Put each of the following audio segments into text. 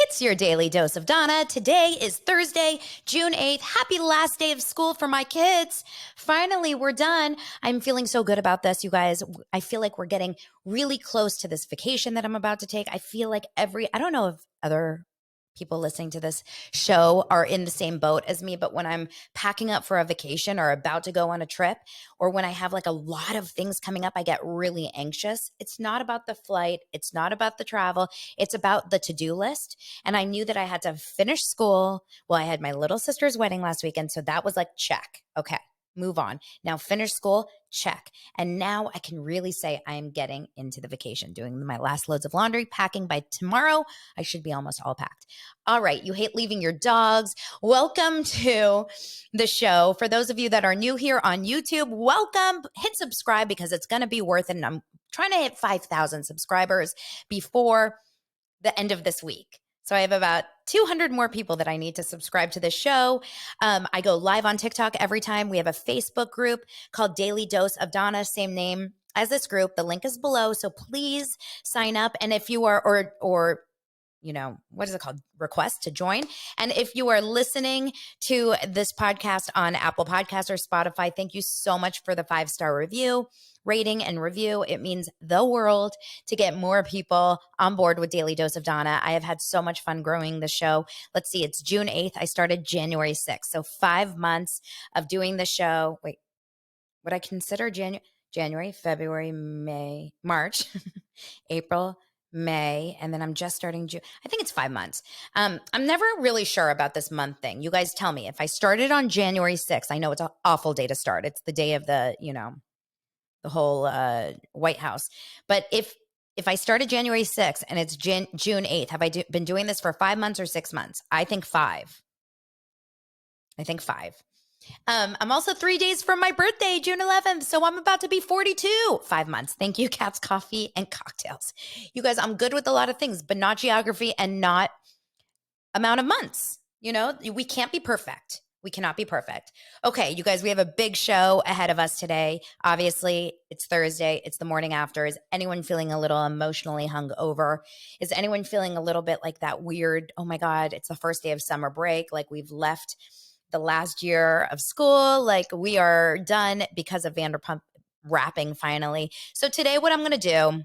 It's your daily dose of Donna. Today is Thursday, June 8th. Happy last day of school for my kids. Finally, we're done. I'm feeling so good about this, you guys. I feel like we're getting really close to this vacation that I'm about to take. I feel like I don't know if other people listening to this show are in the same boat as me, but when I'm packing up for a vacation or about to go on a trip, or when I have like a lot of things coming up, I get really anxious. It's not about the flight. It's not about the travel. It's about the to-do list. And I knew that I had to finish school. Well, I had my little sister's wedding last weekend. So that was like, check. Okay, move on. Now finish school, check. And now I can really say I am getting into the vacation, doing my last loads of laundry, packing. By tomorrow, I should be almost all packed. All right, you hate leaving your dogs. Welcome to the show. For those of you that are new here on YouTube, welcome. Hit subscribe because it's going to be worth it. And I'm trying to hit 5,000 subscribers before the end of this week. So I have about 200 more people that I need to subscribe to this show. I go live on TikTok every time. We have a Facebook group called Daily Dose of Donna, same name as this group. The link is below. So please sign up. And if you are, or you know, what is it called? Request to join. And if you are listening to this podcast on Apple Podcasts or Spotify, thank you so much for the 5-star review, rating, and review. It means the world to get more people on board with Daily Dose of Donna. I have had so much fun growing the show. Let's see, it's June 8th. I started January 6th. So 5 months of doing the show. Wait, would I consider January, February, May, March, April, May, and then I'm just starting June. I think it's 5 months. I'm never really sure about this month thing. You guys tell me. If I started on January 6th, I know it's an awful day to start. It's the day of the whole White House. But if I started January 6th and it's June 8th, have I been doing this for 5 months or 6 months? I think 5. I'm also 3 days from my birthday, June 11th. So I'm about to be 42. 5 months. Thank you, Cats, Coffee, and Cocktails. You guys, I'm good with a lot of things, but not geography and not amount of months. You know, we can't be perfect. We cannot be perfect. Okay, you guys, we have a big show ahead of us today. Obviously, it's Thursday. It's the morning after. Is anyone feeling a little emotionally hungover? Is anyone feeling a little bit like that weird, oh my God, it's the first day of summer break, like we've left the last year of school, like we are done because of Vanderpump wrapping finally. So today what I'm going to do,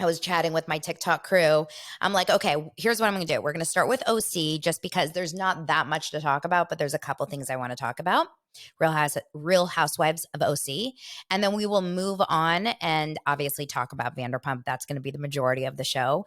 I was chatting with my TikTok crew. I'm like, okay, here's what I'm going to do. We're going to start with OC just because there's not that much to talk about, but there's a couple things I want to talk about. Real Housewives of OC. And then we will move on and obviously talk about Vanderpump. That's going to be the majority of the show.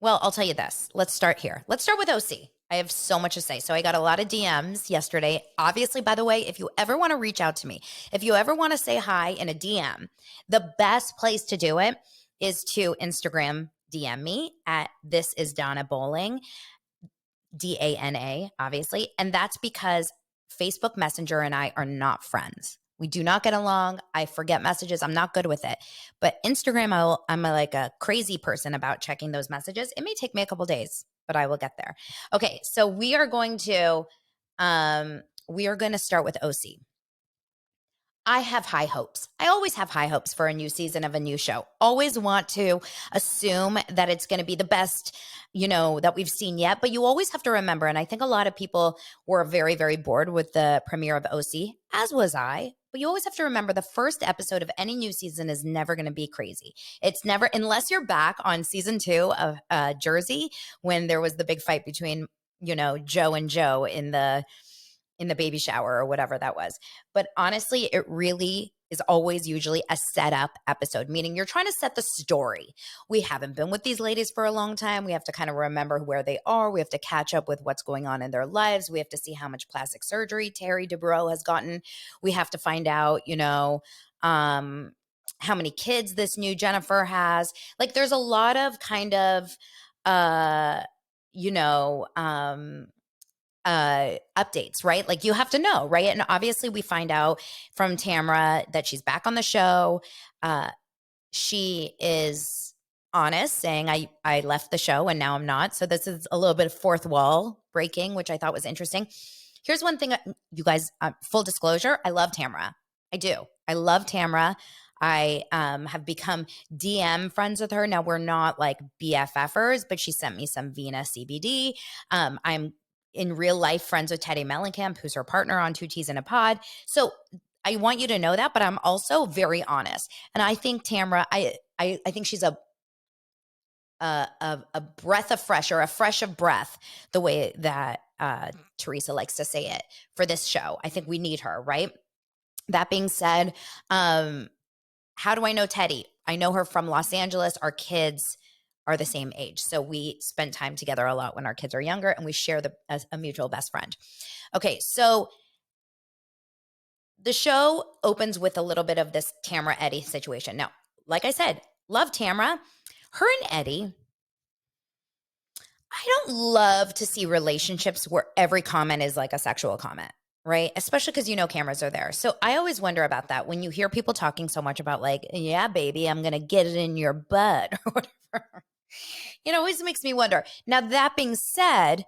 Well, I'll tell you this. Let's start here. Let's start with OC. I have so much to say. So I got a lot of DMs yesterday. Obviously, by the way, if you ever want to reach out to me, if you ever want to say hi in a DM, the best place to do it is to Instagram DM me at This Is Donna Bowling, DANA, obviously. And that's because Facebook Messenger and I are not friends. We do not get along. I forget messages. I'm not good with it. But Instagram, I'm like a crazy person about checking those messages. It may take me a couple days, but I will get there. Okay, so we are going to start with OC. I have high hopes. I always have high hopes for a new season of a new show. Always want to assume that it's going to be the best, that we've seen yet. But you always have to remember, and I think a lot of people were very, very bored with the premiere of OC, as was I. But you always have to remember the first episode of any new season is never going to be crazy. It's never, unless you're back on season 2 of Jersey, when there was the big fight between, Joe and Joe in the baby shower or whatever that was. But honestly, it really is always usually a setup episode, meaning you're trying to set the story. We haven't been with these ladies for a long time. We have to kind of remember where they are. We have to catch up with what's going on in their lives. We have to see how much plastic surgery Terry Dubrow has gotten. We have to find out, how many kids this new Jennifer has. Like there's a lot of kind of, updates, right? Like you have to know, right? And obviously we find out from Tamra that she's back on the show. She is honest, saying I left the show and now I'm not. So this is a little bit of fourth wall breaking, which I thought was interesting. Here's one thing, you guys, full disclosure, I love Tamra. I do. I love Tamra. I have become DM friends with her. Now, we're not like BFFers, but she sent me some Vena CBD. I'm in real life friends with Teddy Mellencamp, who's her partner on Two Teas in a Pod. So I want you to know that, but I'm also very honest. And I think Tamra, I think she's a breath of fresh, or a fresh of breath, the way that Teresa likes to say it, for this show. I think we need her, right? That being said, how do I know Teddy? I know her from Los Angeles. Our kids are the same age. So we spend time together a lot when our kids are younger, and we share a mutual best friend. Okay, so the show opens with a little bit of this Tamra Eddie situation. Now, like I said, love Tamra. Her and Eddie, I don't love to see relationships where every comment is like a sexual comment, right? Especially because cameras are there. So I always wonder about that when you hear people talking so much about like, yeah, baby, I'm going to get it in your butt or whatever. It always makes me wonder. Now, that being said,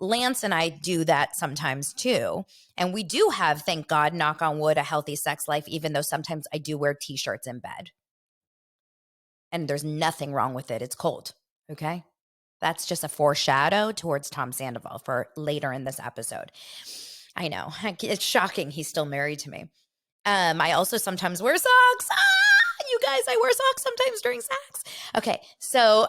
Lance and I do that sometimes too. And we do have, thank God, knock on wood, a healthy sex life, even though sometimes I do wear t-shirts in bed. And there's nothing wrong with it. It's cold. Okay. That's just a foreshadow towards Tom Sandoval for later in this episode. I know. It's shocking he's still married to me. I also sometimes wear socks. You guys, I wear socks sometimes during sex. Okay. So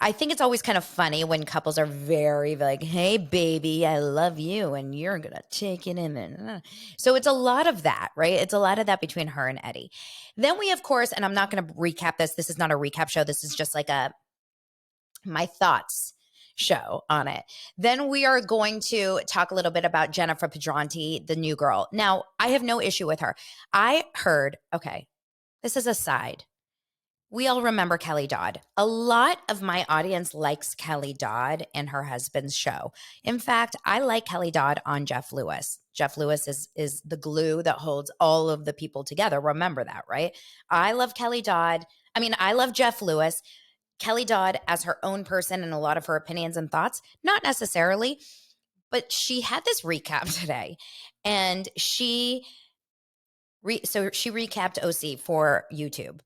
I think it's always kind of funny when couples are very like, hey, baby, I love you, and you're going to take it in. And so it's a lot of that, right? It's a lot of that between her and Eddie. Then we, of course, and I'm not going to recap this. This is not a recap show. This is just like my thoughts show on it. Then we are going to talk a little bit about Jennifer Pedranti, the new girl. Now, I have no issue with her. I heard, okay, this is a side. We all remember Kelly Dodd. A lot of my audience likes Kelly Dodd and her husband's show. In fact, I like Kelly Dodd on Jeff Lewis. Jeff Lewis is the glue that holds all of the people together. Remember that, right? I love Kelly Dodd. I love Jeff Lewis. Kelly Dodd as her own person and a lot of her opinions and thoughts, not necessarily, but she had this recap today, and she recapped OC for YouTube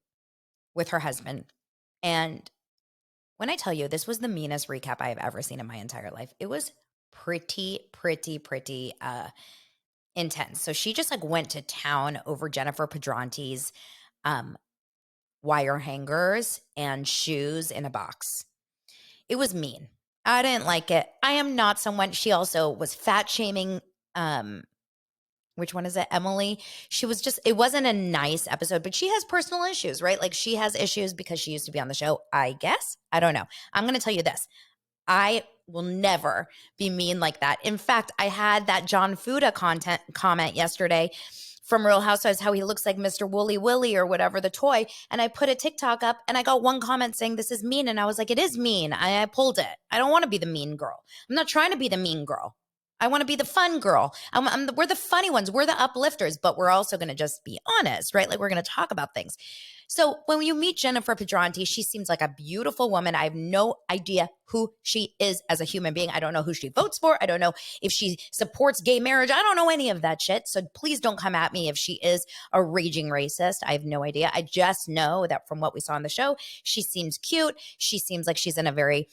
with her husband. And when I tell you, this was the meanest recap I have ever seen in my entire life. It was pretty intense. So she just like went to town over Jennifer Pedranti's wire hangers and shoes in a box. It was mean. I didn't like it. I am not someone. She also was fat shaming which one is it? Emily. She was just, it wasn't a nice episode, but she has personal issues, right? Like she has issues because she used to be on the show, I guess. I don't know. I'm going to tell you this. I will never be mean like that. In fact, I had that John Fuda comment yesterday from Real Housewives, how he looks like Mr. Wooly Willy or whatever, the toy. And I put a TikTok up and I got one comment saying this is mean. And I was like, it is mean. I pulled it. I don't want to be the mean girl. I'm not trying to be the mean girl. I want to be the fun girl. We're the funny ones. We're the uplifters, but we're also going to just be honest, right? Like we're going to talk about things. So when you meet Jennifer Pedranti, she seems like a beautiful woman. I have no idea who she is as a human being. I don't know who she votes for. I don't know if she supports gay marriage. I don't know any of that shit. So please don't come at me if she is a raging racist. I have no idea. I just know that from what we saw on the show, she seems cute. She seems like she's in a very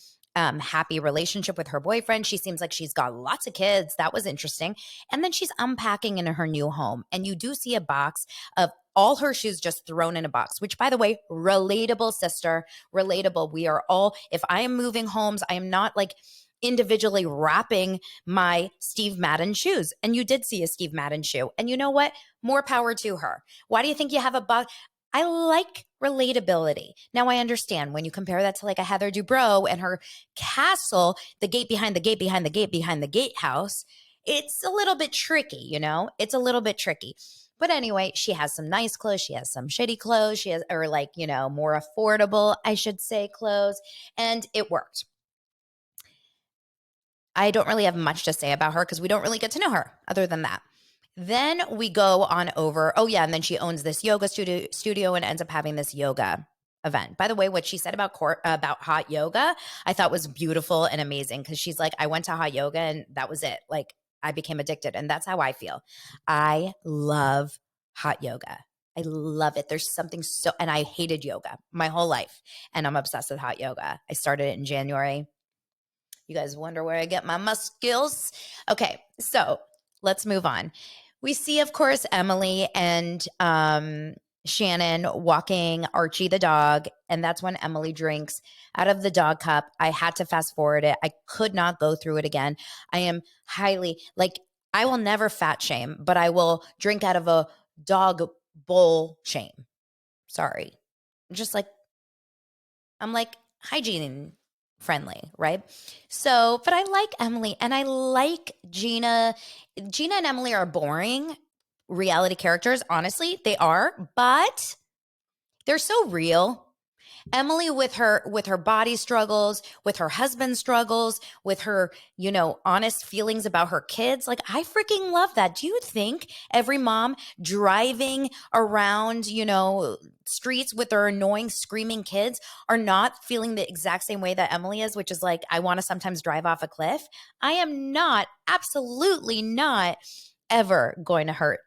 happy relationship with her boyfriend. She seems like she's got lots of kids. That was interesting. And then she's unpacking in her new home. And you do see a box of all her shoes just thrown in a box, which, by the way, relatable, sister, relatable. We are all, if I am moving homes, I am not like individually wrapping my Steve Madden shoes. And you did see a Steve Madden shoe. And you know what? More power to her. Why do you think you have a box? I like relatability. Now I understand when you compare that to like a Heather Dubrow and her castle, the gate behind the gate behind the gate behind the gatehouse, it's a little bit tricky, It's a little bit tricky. But anyway, she has some nice clothes. She has some shitty clothes. She has, or like, more affordable, I should say, clothes. And it worked. I don't really have much to say about her because we don't really get to know her other than that. Then we go on over. Oh, yeah. And then she owns this yoga studio and ends up having this yoga event. By the way, what she said about hot yoga, I thought was beautiful and amazing because she's like, I went to hot yoga and that was it. Like, I became addicted. And that's how I feel. I love hot yoga. I love it. There's something so, and I hated yoga my whole life. And I'm obsessed with hot yoga. I started it in January. You guys wonder where I get my muscles. Okay, so let's move on. We see, of course, Emily and Shannon walking Archie the dog, and that's when Emily drinks out of the dog cup. I had to fast forward it. I could not go through it again. I am highly, like, I will never fat shame, but I will drink out of a dog bowl shame. Sorry. Just like, I'm like hygiene friendly, right? So, but I like Emily and I like Gina. Gina and Emily are boring reality characters. Honestly, they are, but they're so real. Emily with her body struggles, with her husband struggles, with her, honest feelings about her kids. Like, I freaking love that. Do you think every mom driving around, streets with their annoying screaming kids are not feeling the exact same way that Emily is, which is like, I want to sometimes drive off a cliff? I am not, absolutely not ever going to hurt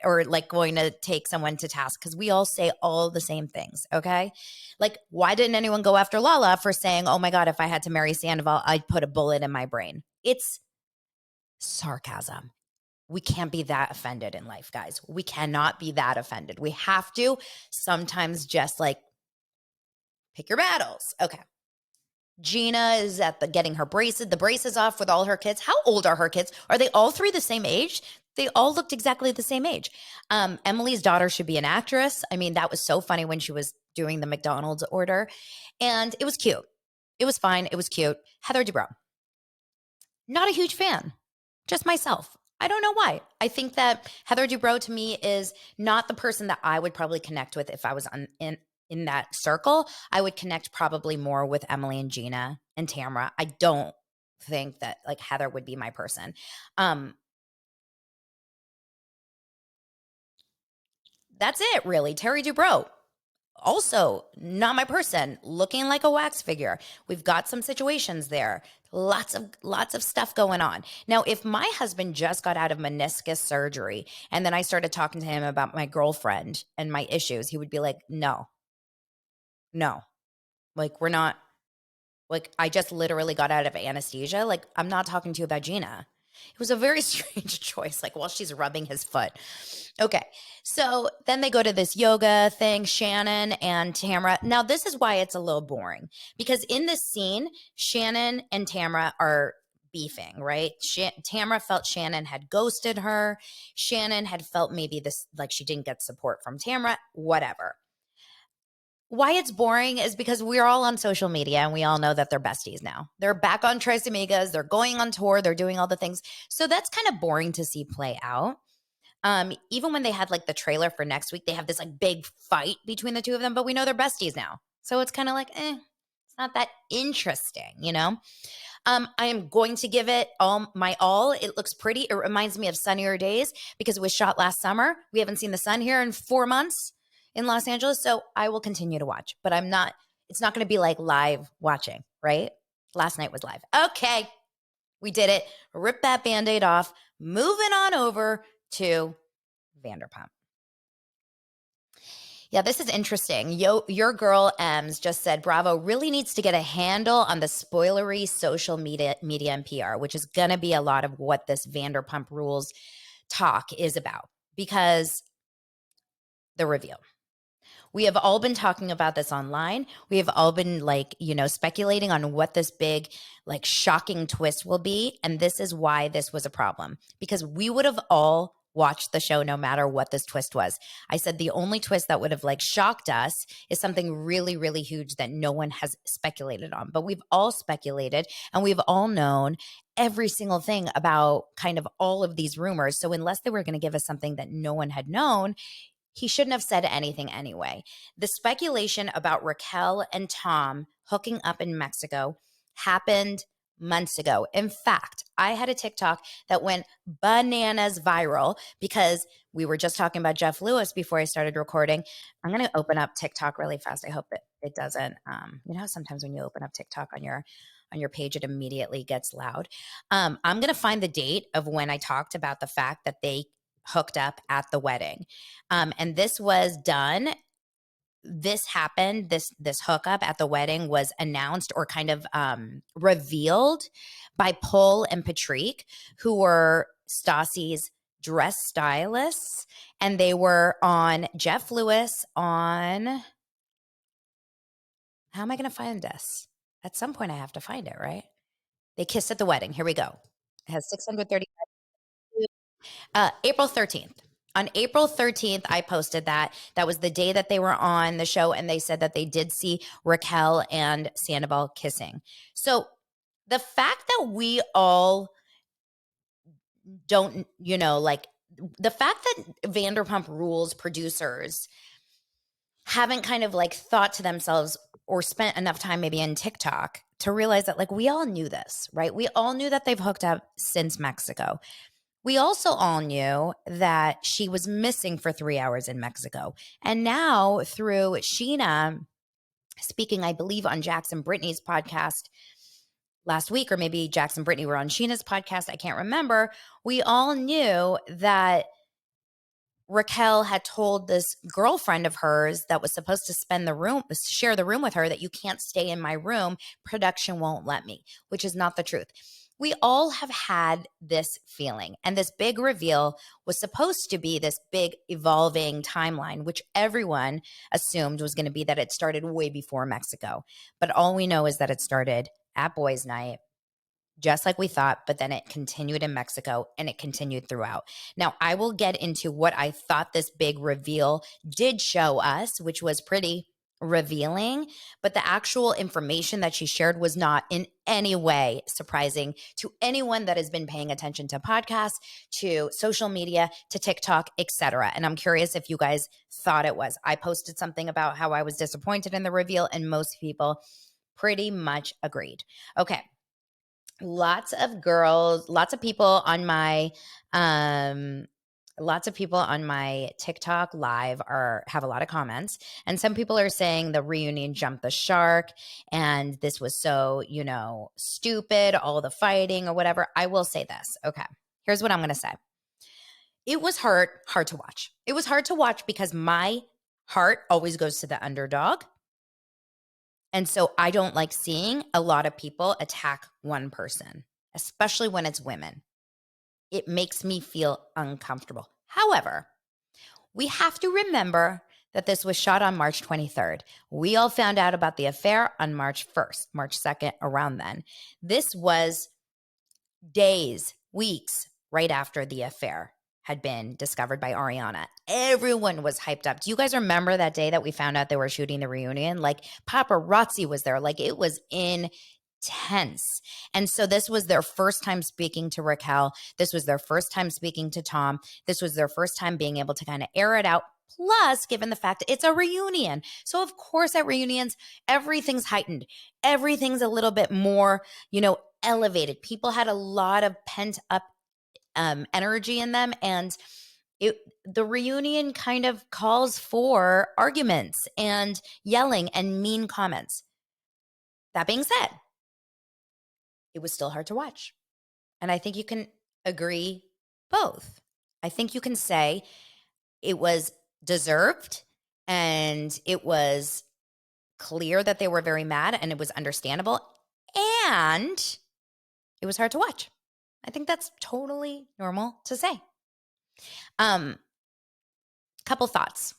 or going to take someone to task, because we all say all the same things. Okay. Like, why didn't anyone go after Lala for saying, oh my God, if I had to marry Sandoval, I'd put a bullet in my brain? It's sarcasm. We can't be that offended in life, guys. We cannot be that offended. We have to sometimes just like pick your battles. Okay. Gina is getting the braces off with all her kids. How old are her kids? Are they all three the same age? They all looked exactly the same age. Emily's daughter should be an actress. I mean, that was so funny when she was doing the McDonald's order. And it was cute. It was fine. It was cute. Heather Dubrow. Not a huge fan. Just myself. I don't know why. I think that Heather Dubrow to me is not the person that I would probably connect with if I was in that circle. I would connect probably more with Emily and Gina and Tamra. I don't think that like Heather would be my person. That's it, really. Terry Dubrow, also not my person, looking like a wax figure. We've got some situations there. Lots of stuff going on. Now, if my husband just got out of meniscus surgery and then I started talking to him about my girlfriend and my issues, he would be like, no, like, we're not, like, I just literally got out of anesthesia. Like, I'm not talking to you about Gina. It was a very strange choice, like while she's rubbing his foot. Okay. So then they go to this yoga thing, Shannon and Tamra. Now, this is why it's a little boring, because in this scene, Shannon and Tamra are beefing, right? Tamra felt Shannon had ghosted her. Shannon had felt maybe this, like she didn't get support from Tamra, whatever. Why it's boring is because we're all on social media and we all know that they're besties now. They're back on Tres Amigas. They're going on tour. They're doing all the things. So that's kind of boring to see play out. Even when they had like the trailer for next week, they have this like big fight between the two of them, but we know they're besties now. So it's kind of like, it's not that interesting, you know? I am going to give it my all. It looks pretty. It reminds me of sunnier days because it was shot last summer. We haven't seen the sun here in 4 months in Los Angeles. So I will continue to watch, but it's not going to be like live watching, right? Last night was live. Okay. We did it. Rip that Band-Aid off. Moving on over to Vanderpump. Yeah, this is interesting. Your girl Ems just said Bravo really needs to get a handle on the spoilery social media and PR, which is going to be a lot of what this Vanderpump Rules talk is about, because the reveal. We have all been talking about this online. We have all been speculating on what this big, shocking twist will be. And this is why this was a problem, because we would have all watched the show no matter what this twist was. I said the only twist that would have shocked us is something really, really huge that no one has speculated on. But we've all speculated and we've all known every single thing about kind of all of these rumors. So unless they were going to give us something that no one had known, he shouldn't have said anything anyway. The speculation about Raquel and Tom hooking up in Mexico happened months ago. In fact, I had a TikTok that went bananas viral because we were just talking about Jeff Lewis before I started recording. I'm going to open up TikTok really fast. I hope that it doesn't, how sometimes when you open up TikTok on your on your page, it immediately gets loud. I'm going to find the date of when I talked about the fact that they hooked up at the wedding. And this was done. This happened, this hookup at the wedding was announced or kind of revealed by Paul and Patrick, who were Stassi's dress stylists, and they were on Jeff Lewis on, how am I going to find this? At some point I have to find it, right? They kissed at the wedding. Here we go. It has 630. April 13th. On April 13th, I posted that. That was the day that they were on the show, and they said that they did see Raquel and Sandoval kissing. So the fact that we all don't, like the fact that Vanderpump Rules producers haven't kind of like thought to themselves or spent enough time maybe in TikTok to realize that like we all knew this, right? We all knew that they've hooked up since Mexico. We also all knew that she was missing for 3 hours in Mexico. And now through Sheena speaking, I believe, on Jackson Brittany's podcast last week, or maybe Jackson Brittany were on Sheena's podcast, I can't remember. We all knew that Raquel had told this girlfriend of hers that was supposed to share the room with her, that you can't stay in my room. Production won't let me, which is not the truth. We all have had this feeling, and this big reveal was supposed to be this big evolving timeline, which everyone assumed was going to be that it started way before Mexico. But all we know is that it started at boys' night, just like we thought, but then it continued in Mexico and it continued throughout. Now, I will get into what I thought this big reveal did show us, which was pretty revealing, but the actual information that she shared was not in any way surprising to anyone that has been paying attention to podcasts, to social media, to TikTok, etc. And I'm curious if you guys thought it was. I posted something about how I was disappointed in the reveal, and most people pretty much agreed. Okay. Lots of people on my TikTok live have a lot of comments, and some people are saying the reunion jumped the shark and this was so, stupid, all the fighting or whatever. I will say this. Okay. Here's what I'm going to say. It was hard to watch. It was hard to watch because my heart always goes to the underdog. And so I don't like seeing a lot of people attack one person, especially when it's women. It makes me feel uncomfortable. However, we have to remember that this was shot on March 23rd. We all found out about the affair on March 1st, March 2nd, around then. This was days, weeks right after the affair had been discovered by Ariana. Everyone was hyped up. Do you guys remember that day that we found out they were shooting the reunion? Like paparazzi was there. Like it was intense. And so this was their first time speaking to Raquel. This was their first time speaking to Tom. This was their first time being able to kind of air it out. Plus, given the fact it's a reunion. So of course at reunions, everything's heightened. Everything's a little bit more, elevated. People had a lot of pent up energy in them, and the reunion kind of calls for arguments and yelling and mean comments. That being said, it was still hard to watch, and I think you can agree both. I think you can say it was deserved and it was clear that they were very mad and it was understandable, and it was hard to watch. I think that's totally normal to say. Couple thoughts.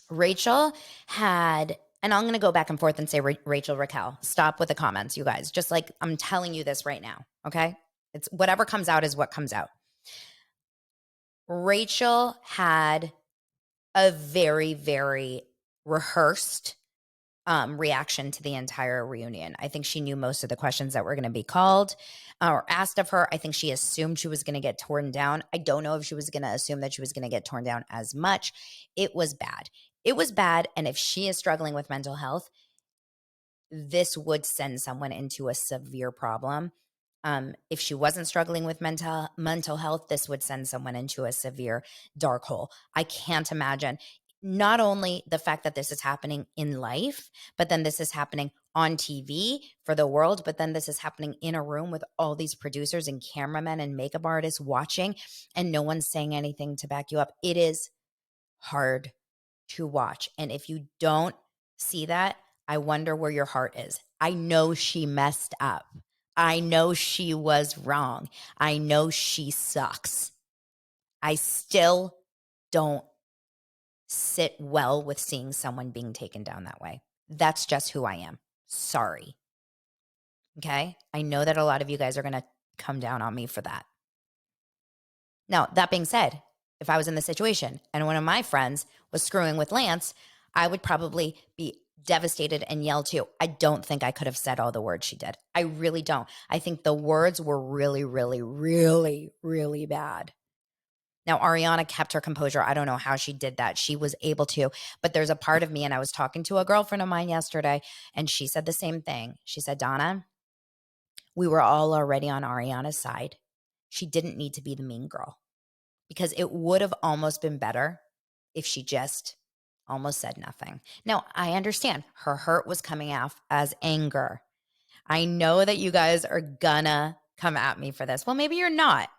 Rachel had, and I'm going to go back and forth and say Rachel, Raquel. Stop with the comments, you guys. Just like I'm telling you this right now, okay? It's whatever comes out is what comes out. Rachel had a very, very rehearsed reaction to the entire reunion. I think she knew most of the questions that were going to be called or asked of her. I think she assumed she was going to get torn down. I don't know if she was going to assume that she was going to get torn down as much. It was bad. It was bad. And if she is struggling with mental health, this would send someone into a severe problem. If she wasn't struggling with mental health, this would send someone into a severe dark hole. I can't imagine not only the fact that this is happening in life, but then this is happening on TV for the world, but then this is happening in a room with all these producers and cameramen and makeup artists watching, and no one's saying anything to back you up. It is hard to watch. And if you don't see that, I wonder where your heart is. I know she messed up. I know she was wrong. I know she sucks. I still don't sit well with seeing someone being taken down that way. That's just who I am. Sorry. Okay? I know that a lot of you guys are going to come down on me for that. Now, that being said, if I was in the situation and one of my friends was screwing with Lance, I would probably be devastated and yell too. I don't think I could have said all the words she did. I really don't. I think the words were really, really, really, really bad. Now, Ariana kept her composure. I don't know how she did that. She was able to, but there's a part of me, and I was talking to a girlfriend of mine yesterday, and she said the same thing. She said, Donna, we were all already on Ariana's side. She didn't need to be the mean girl, because it would have almost been better if she just almost said nothing. Now, I understand her hurt was coming out as anger. I know that you guys are gonna come at me for this. Well, maybe you're not.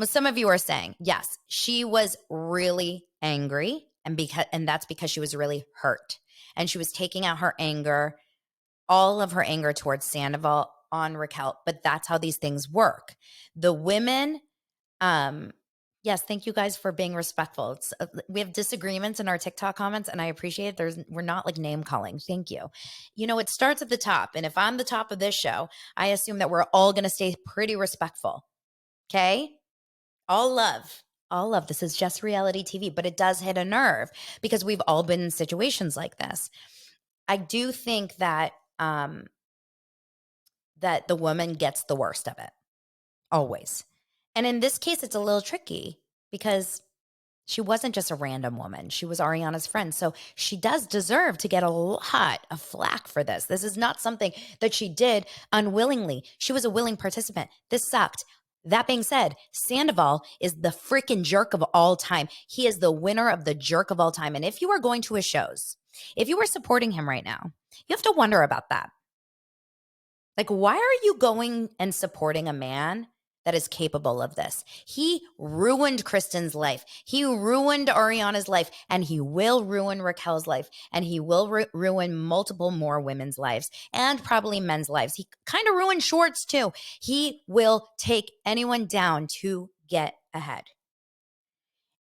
Some of you are saying, yes, she was really angry, and that's because she was really hurt. And she was taking out her anger, all of her anger towards Sandoval on Raquel, but that's how these things work. The women, yes, thank you guys for being respectful. We have disagreements in our TikTok comments, and I appreciate it. We're not like name calling. Thank you. You know, it starts at the top, and if I'm the top of this show, I assume that we're all going to stay pretty respectful. Okay? All love. All love. This is just reality TV, but it does hit a nerve because we've all been in situations like this. I do think that that the woman gets the worst of it, always. And in this case, it's a little tricky because she wasn't just a random woman. She was Ariana's friend. So she does deserve to get a lot of flack for this. This is not something that she did unwillingly. She was a willing participant. This sucked. That being said, Sandoval is the freaking jerk of all time. He is the winner of the jerk of all time. And if you are going to his shows, if you are supporting him right now, you have to wonder about that. Like, why are you going and supporting a man that is capable of this? He ruined Kristen's life. He ruined Ariana's life, and he will ruin Raquel's life, and he will ruin multiple more women's lives and probably men's lives. He kind of ruined Schwartz too. He will take anyone down to get ahead.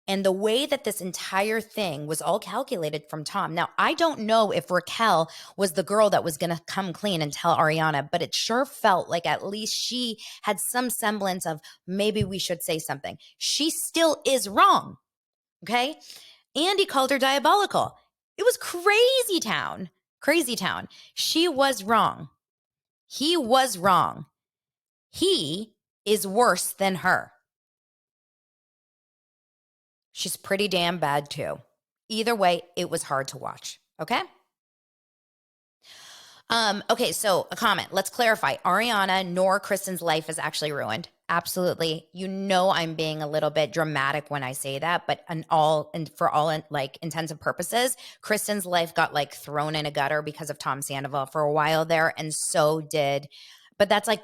And the way that this entire thing was all calculated from Tom. Now, I don't know if Raquel was the girl that was going to come clean and tell Ariana, but it sure felt like at least she had some semblance of maybe we should say something. She still is wrong. Okay. Andy called her diabolical. It was crazy town. Crazy town. She was wrong. He was wrong. He is worse than her. She's pretty damn bad too. Either way, it was hard to watch. Okay? Okay, so a comment. Let's clarify. Ariana nor Kristen's life is actually ruined. Absolutely. You know I'm being a little bit dramatic when I say that, but for all like intents and purposes, Kristen's life got like thrown in a gutter because of Tom Sandoval for a while there, and so did. But that's like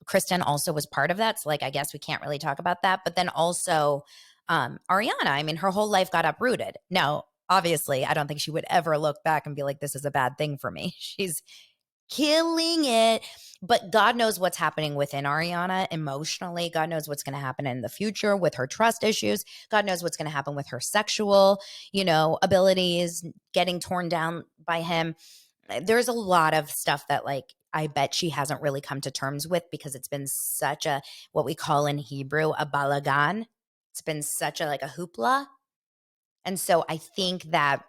Kristen also was part of that. So like I guess we can't really talk about that. But then also Ariana, I mean, her whole life got uprooted. Now, obviously, I don't think she would ever look back and be like, this is a bad thing for me. She's killing it. But God knows what's happening within Ariana emotionally. God knows what's going to happen in the future with her trust issues. God knows what's going to happen with her sexual, abilities getting torn down by him. There's a lot of stuff that like I bet she hasn't really come to terms with because it's been such a, what we call in Hebrew, a balagan. It's been such a like a hoopla. And so I think that,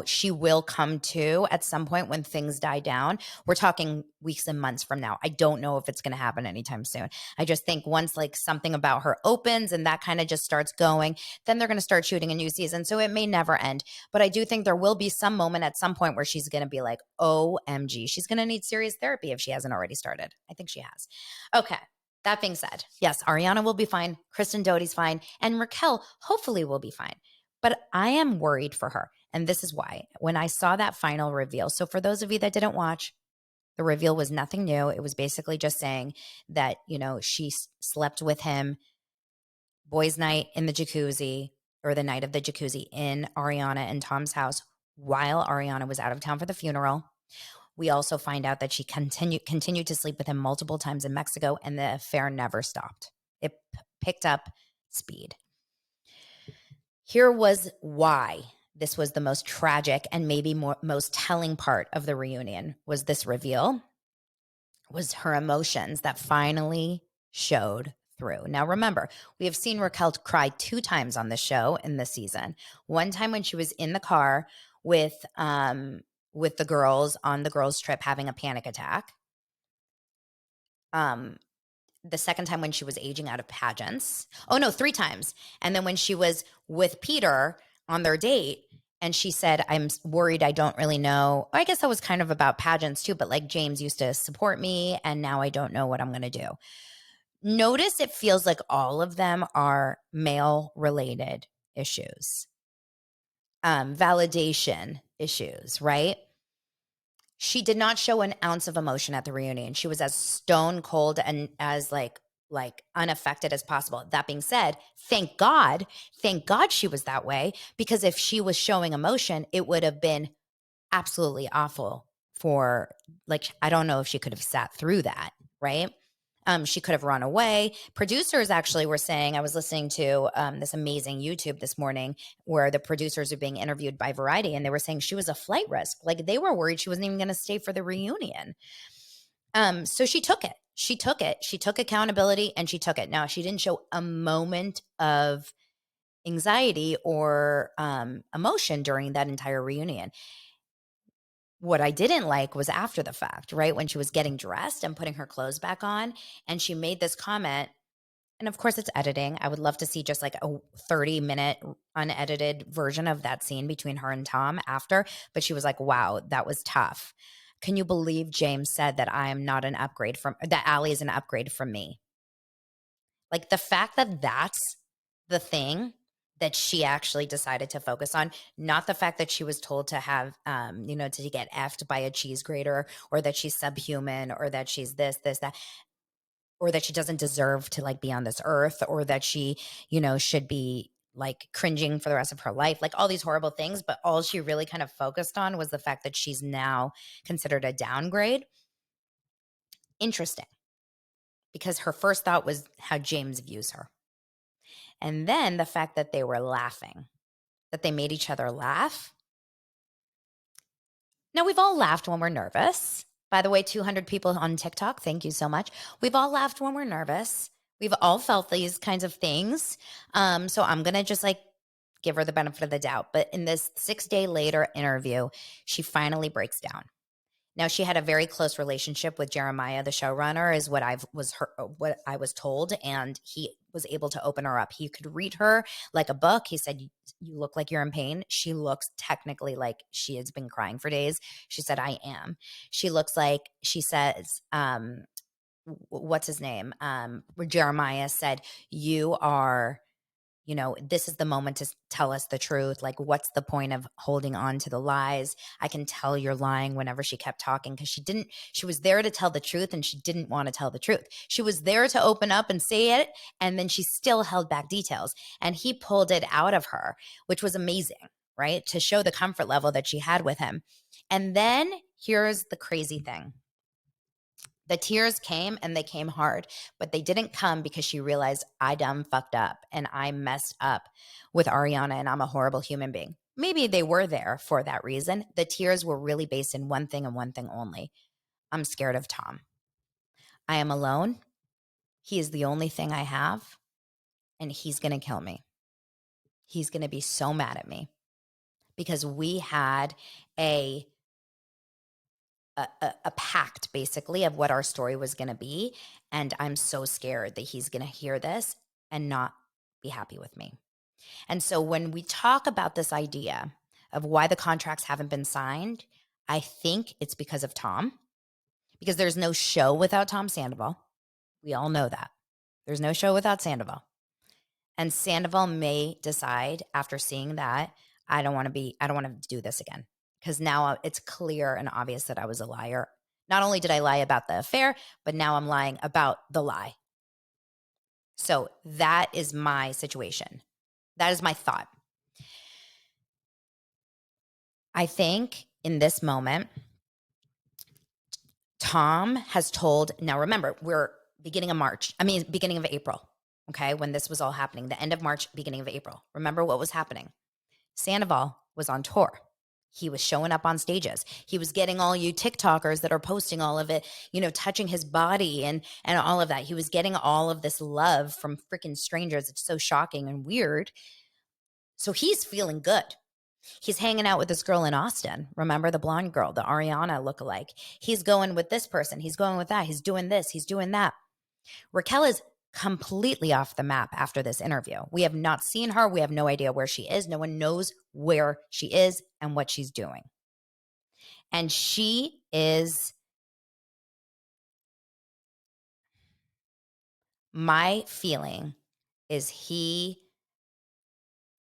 she will come to at some point when things die down. We're talking weeks and months from now. I don't know if it's going to happen anytime soon. I just think once like something about her opens and that kind of just starts going, then they're going to start shooting a new season. So it may never end. But I do think there will be some moment at some point where she's going to be like, OMG, she's going to need serious therapy if she hasn't already started. I think she has. Okay. That being said, yes, Ariana will be fine. Kristen Doute's fine. And Raquel hopefully will be fine. But I am worried for her. And this is why. When I saw that final reveal, so for those of you that didn't watch, the reveal was nothing new. It was basically just saying that, she slept with him, boys' night in the jacuzzi, or the night of the jacuzzi in Ariana and Tom's house while Ariana was out of town for the funeral. We also find out that she continued to sleep with him multiple times in Mexico, and the affair never stopped. It picked up speed. Here was why this was the most tragic and maybe most telling part of the reunion was this reveal, was her emotions that finally showed through. Now, remember, we have seen Raquel cry 2 times on the show in this season. One time when she was in the car with the girls on the girls' trip having a panic attack. The second time when she was aging out of pageants. Oh, no, 3 times. And then when she was with Peter on their date, and she said, I'm worried, I don't really know. I guess that was kind of about pageants too, but like James used to support me, and now I don't know what I'm going to do. Notice it feels like all of them are male-related issues, validation issues, right? She did not show an ounce of emotion at the reunion. She was as stone cold and as like unaffected as possible. That being said, thank God she was that way, because if she was showing emotion, it would have been absolutely awful for, like, I don't know if she could have sat through that, right? She could have run away. Producers actually were saying, I was listening to this amazing YouTube this morning where the producers are being interviewed by Variety, and they were saying she was a flight risk. Like, they were worried she wasn't even going to stay for the reunion. So she took it. She took it. She took accountability, and she took it. Now, she didn't show a moment of anxiety or emotion during that entire reunion. What I didn't like was after the fact, right? When she was getting dressed and putting her clothes back on, and she made this comment. And of course, it's editing. I would love to see just like a 30-minute unedited version of that scene between her and Tom after. But she was like, wow, that was tough. Can you believe James said that that Allie is an upgrade from me? Like, the fact that that's the thing that she actually decided to focus on, not the fact that she was told to have, to get effed by a cheese grater, or that she's subhuman, or that she's this, that, or that she doesn't deserve to like be on this earth, or that she, should be like cringing for the rest of her life, like all these horrible things. But all she really kind of focused on was the fact that she's now considered a downgrade. Interesting, because her first thought was how James views her. And then the fact that they were laughing, that they made each other laugh. Now, we've all laughed when we're nervous. By the way, 200 people on TikTok, thank you so much. We've all laughed when we're nervous. We've all felt these kinds of things. So I'm going to just like give her the benefit of the doubt. But in this 6-day later interview, she finally breaks down. Now, she had a very close relationship with Jeremiah, the showrunner, is what what I was told, and he was able to open her up. He could read her like a book. He said, "You look like you're in pain." She looks technically like she has been crying for days. She said, "I am." She looks like, she says, what's his name? Jeremiah said, "You are." This is the moment to tell us the truth. Like, what's the point of holding on to the lies? I can tell you're lying, whenever she kept talking, because she was there to tell the truth, and she didn't want to tell the truth. She was there to open up and say it, and then she still held back details. And he pulled it out of her, which was amazing, right? To show the comfort level that she had with him. And then here's the crazy thing. The tears came, and they came hard, but they didn't come because she realized, I done fucked up and I messed up with Ariana, and I'm a horrible human being. Maybe they were there for that reason. The tears were really based in one thing and one thing only. I'm scared of Tom. I am alone. He is the only thing I have, and he's going to kill me. He's going to be so mad at me because we had a pact, basically, of what our story was going to be. And I'm so scared that he's going to hear this and not be happy with me. And so when we talk about this idea of why the contracts haven't been signed, I think it's because of Tom, because there's no show without Tom Sandoval. We all know that. There's no show without Sandoval. And Sandoval may decide after seeing that, I don't want to do this again. Because now it's clear and obvious that I was a liar. Not only did I lie about the affair, but now I'm lying about the lie. So that is my situation. That is my thought. I think in this moment, Tom has told, now remember, we're beginning of April, okay, when this was all happening, the end of March, beginning of April. Remember what was happening? Sandoval was on tour. He was showing up on stages. He was getting all you TikTokers that are posting all of it, touching his body and all of that. He was getting all of this love from freaking strangers. It's so shocking and weird. So he's feeling good. He's hanging out with this girl in Austin. Remember the blonde girl, the Ariana lookalike? He's going with this person. He's going with that. He's doing this. He's doing that. Raquel is completely off the map after this interview. We have not seen her. We have no idea where she is. No one knows where she is and what she's doing. And she is, my feeling is he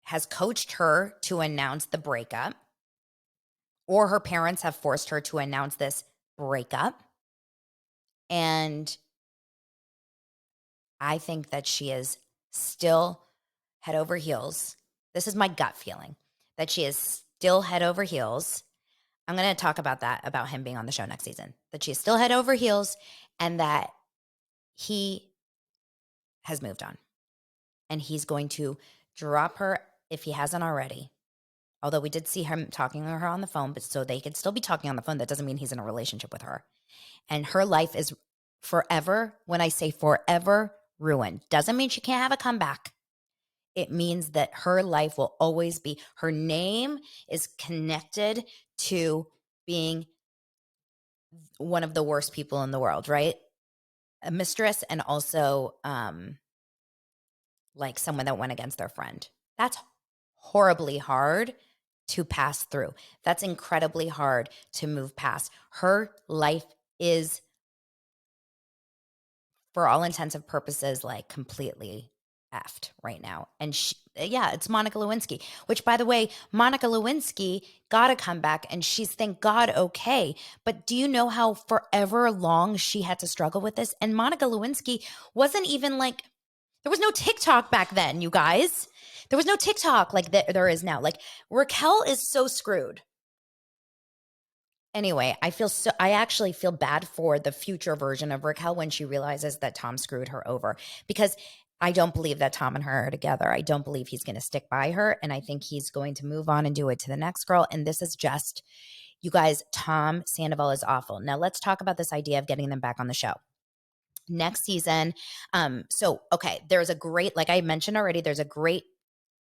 has coached her to announce the breakup, or her parents have forced her to announce this breakup. And I think that she is still head over heels. This is my gut feeling, that she is still head over heels. I'm going to talk about that, about him being on the show next season, that she's still head over heels and that he has moved on. And he's going to drop her if he hasn't already. Although we did see him talking to her on the phone, but so they could still be talking on the phone. That doesn't mean he's in a relationship with her. And her life is forever, when I say forever, ruined. Doesn't mean she can't have a comeback. It means that her life will always be, her name is connected to being one of the worst people in the world, right? A mistress and also like someone that went against their friend. That's horribly hard to pass through. That's incredibly hard to move past. Her life is, for all intents and purposes, like completely effed right now. And it's Monica Lewinsky, which, by the way, Monica Lewinsky got a comeback and she's, thank God, okay. But do you know how forever long she had to struggle with this? And Monica Lewinsky wasn't even like, there was no TikTok back then, you guys. There was no TikTok like there is now. Like, Raquel is so screwed. Anyway, I actually feel bad for the future version of Raquel when she realizes that Tom screwed her over, because I don't believe that Tom and her are together. I don't believe he's going to stick by her. And I think he's going to move on and do it to the next girl. And this is just, you guys, Tom Sandoval is awful. Now let's talk about this idea of getting them back on the show next season. Okay, there's a great, like I mentioned already, there's a great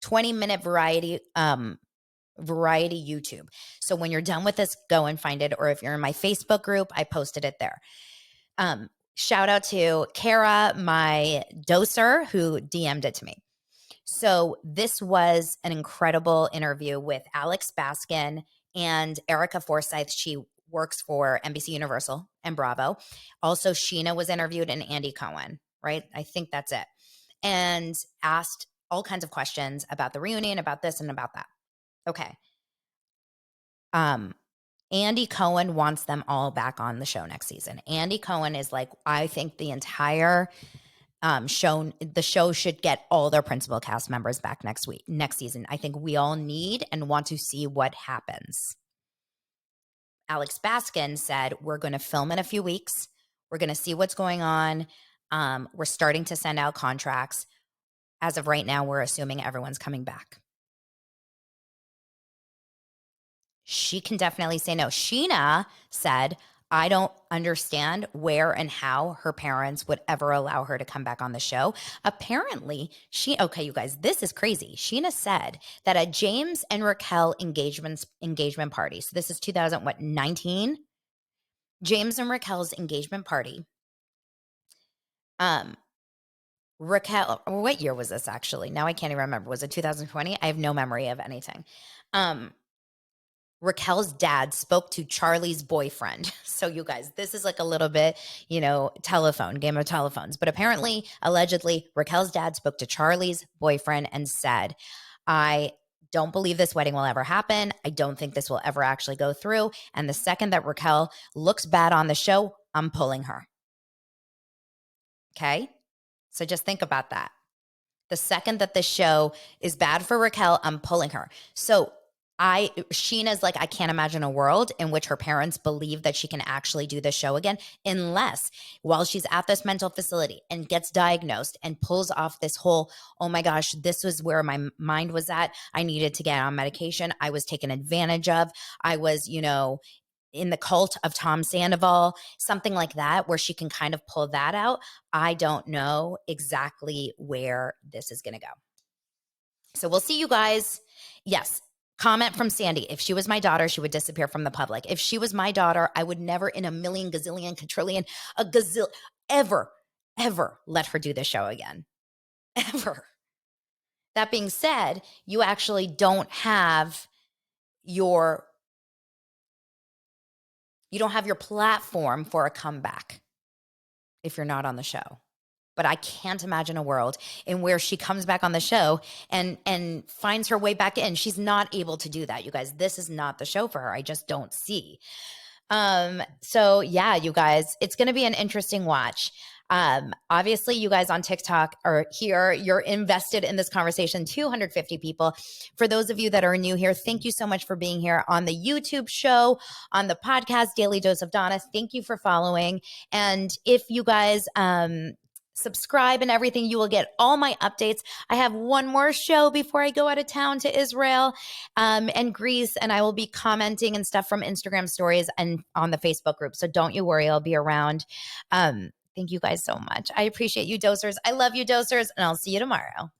20-minute variety YouTube. So when you're done with this, go and find it. Or if you're in my Facebook group, I posted it there. Shout out to Kara, my doser, who DM'd it to me. So this was an incredible interview with Alex Baskin and Erica Forsyth. She works for NBC Universal and Bravo. Also, Sheena was interviewed and Andy Cohen, right? I think that's it. And asked all kinds of questions about the reunion, about this and about that. Okay. Andy Cohen wants them all back on the show next season. Andy Cohen is like, I think the entire the show should get all their principal cast members back next season. I think we all need and want to see what happens. Alex Baskin said, we're going to film in a few weeks. We're going to see what's going on. We're starting to send out contracts. As of right now, we're assuming everyone's coming back. She can definitely say no. Sheena said, I don't understand where and how her parents would ever allow her to come back on the show. Apparently, okay, you guys, this is crazy. Sheena said that at James and Raquel engagement party, so this is 2019? James and Raquel's engagement party. Raquel, what year was this actually? Now I can't even remember. Was it 2020? I have no memory of anything. Raquel's dad spoke to Charlie's boyfriend. So you guys, this is like a little bit, telephone, game of telephones. But apparently, allegedly, Raquel's dad spoke to Charlie's boyfriend and said, I don't believe this wedding will ever happen. I don't think this will ever actually go through. And the second that Raquel looks bad on the show, I'm pulling her. Okay? So just think about that. The second that the show is bad for Raquel, I'm pulling her. So Sheena's like, I can't imagine a world in which her parents believe that she can actually do the show again, unless while she's at this mental facility and gets diagnosed and pulls off this whole, oh my gosh, this was where my mind was at. I needed to get on medication. I was taken advantage of. I was, in the cult of Tom Sandoval, something like that, where she can kind of pull that out. I don't know exactly where this is going to go. So we'll see you guys. Yes. Comment from Sandy. If she was my daughter, she would disappear from the public. If she was my daughter, I would never in a million, gazillion, quadrillion, ever let her do the show again. Ever. That being said, you actually don't have your platform for a comeback if you're not on the show. But I can't imagine a world in where she comes back on the show and finds her way back in. She's not able to do that, you guys. This is not the show for her. I just don't see. So yeah, you guys, it's going to be an interesting watch. Obviously you guys on TikTok are here. You're invested in this conversation, 250 people. For those of you that are new here, thank you so much for being here on the YouTube show, on the podcast, Daily Dose of Donna. Thank you for following. And if you guys, subscribe and everything, you will get all my updates. I have one more show before I go out of town to Israel and Greece, and I will be commenting and stuff from Instagram stories and on the Facebook group. So don't you worry, I'll be around. Thank you guys so much. I appreciate you, dosers. I love you, dosers, and I'll see you tomorrow.